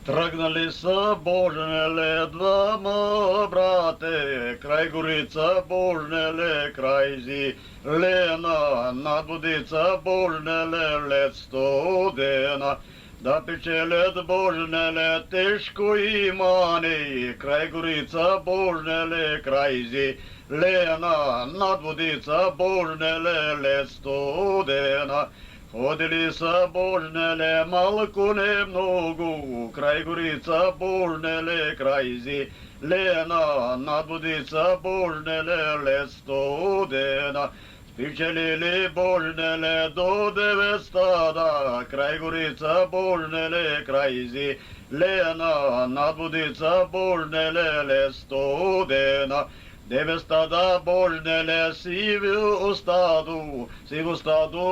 Тръгнали са Божнеле двама брате, край горица Божнеле, край Зилена, над водица Божнеле, лед студена. Да печелят Божнеле тежко имани, край горица Божнеле, край Зилена, над водица Божнеле, лед студена. Ходили са Божнеле малко не много, край горица Божнеле, край Зилена, над водица Божнеле, лед студена. Спечелили Божнеле до 9 стада, край горица Божнеле, край Зилена, над водица Божнеле, лед студена. 9 стада Божнеле сиво стадо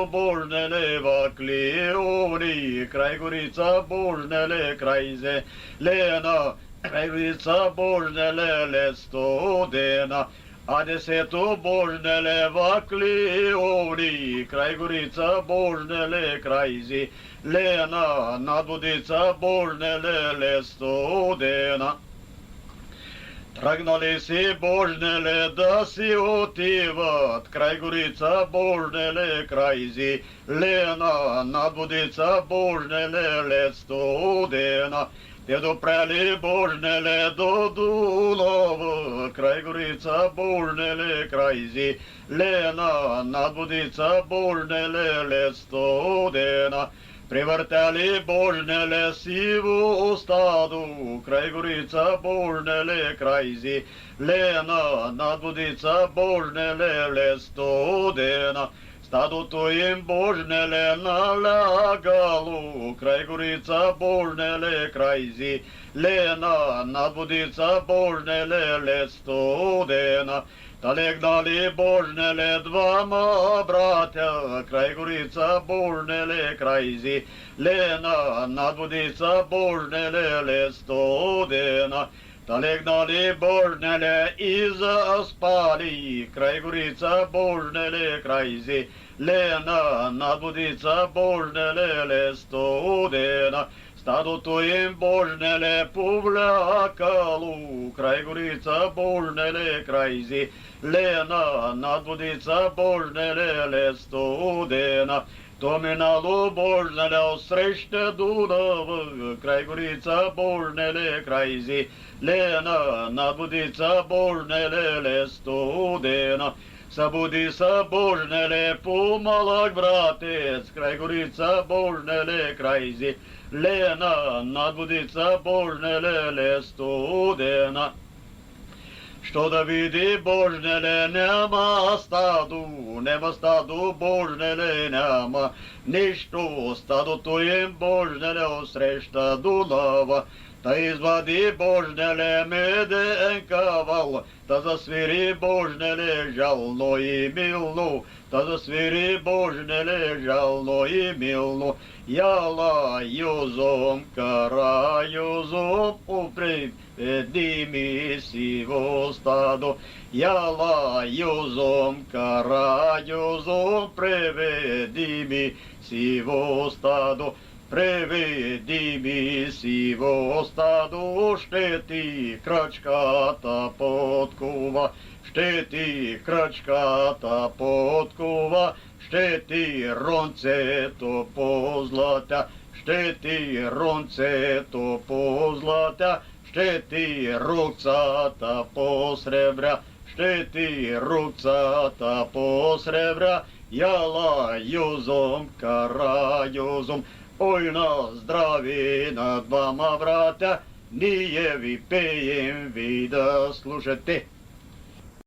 Божнеле в клеони, край горица Божнеле, край Зелена, край горица Божнеле, лед студена. А 10 Божнеле в клеони, край горица Божнеле, край Зелена, над водица Божнеле, лед студена. Тръгнали си Божнеле да си отиват, край горица Божнеле, край Зилена, над водица Божнеле, лед студена. Те допрели Божнеле до Дунава, край горица Божнеле, край Зилена, над водица Божнеле, лед студена. Привъртали Божнеле сиво стадо, край горица Божнеле, край Зилена, над водица Божнеле, лед студена. Стадото им Божнеле налягало, край горица Божнеле, край Зилена, над водица Божнеле, лед студена. Та легнали Божнеле двама братя, край горица Божнеле, край Зилена, над водица Божнеле, лед студена. Та легнали Божнеле и заспали, край горица Божнеле, край Зилена, над водица Божнеле, лед студена. Стадото им Божнеле повлякало, край горица Божнеле, край Зилена, над водица Божнеле, лед студена. То минало Божнеле отсреща Дунава, край горица Божнеле, край Зилена, над водица Божнеле, лед студена. Събуди се Божнеле по-малък братец, край горица Божнеле, край Зилена, над водица Божнеле, лед студена. Що да види Божнеле няма стадо Божнеле няма нищо, стадото им Божнеле отсреща Дунава. Та извади Божнеле меден кавал, та засвири Божнеле жално и милно, та засвири Божнеле жално и милно. Яла юзом, кара юзом, упреведи ми сиво стадо. Яла юзом, кара юзом, преведи ми сиво стадо. Преведи ми сиво стадо, ще ти крачката подкова, ще ти крачката подкова, ще ти ронцето позлатя, ще ти ронцето позлатя, ще ти рукцата посребря, ще ти рукцата посребря. Яла юзом, кара юзом. Ой, на здрави на двама братя, ние ви пеем, ви да слушате.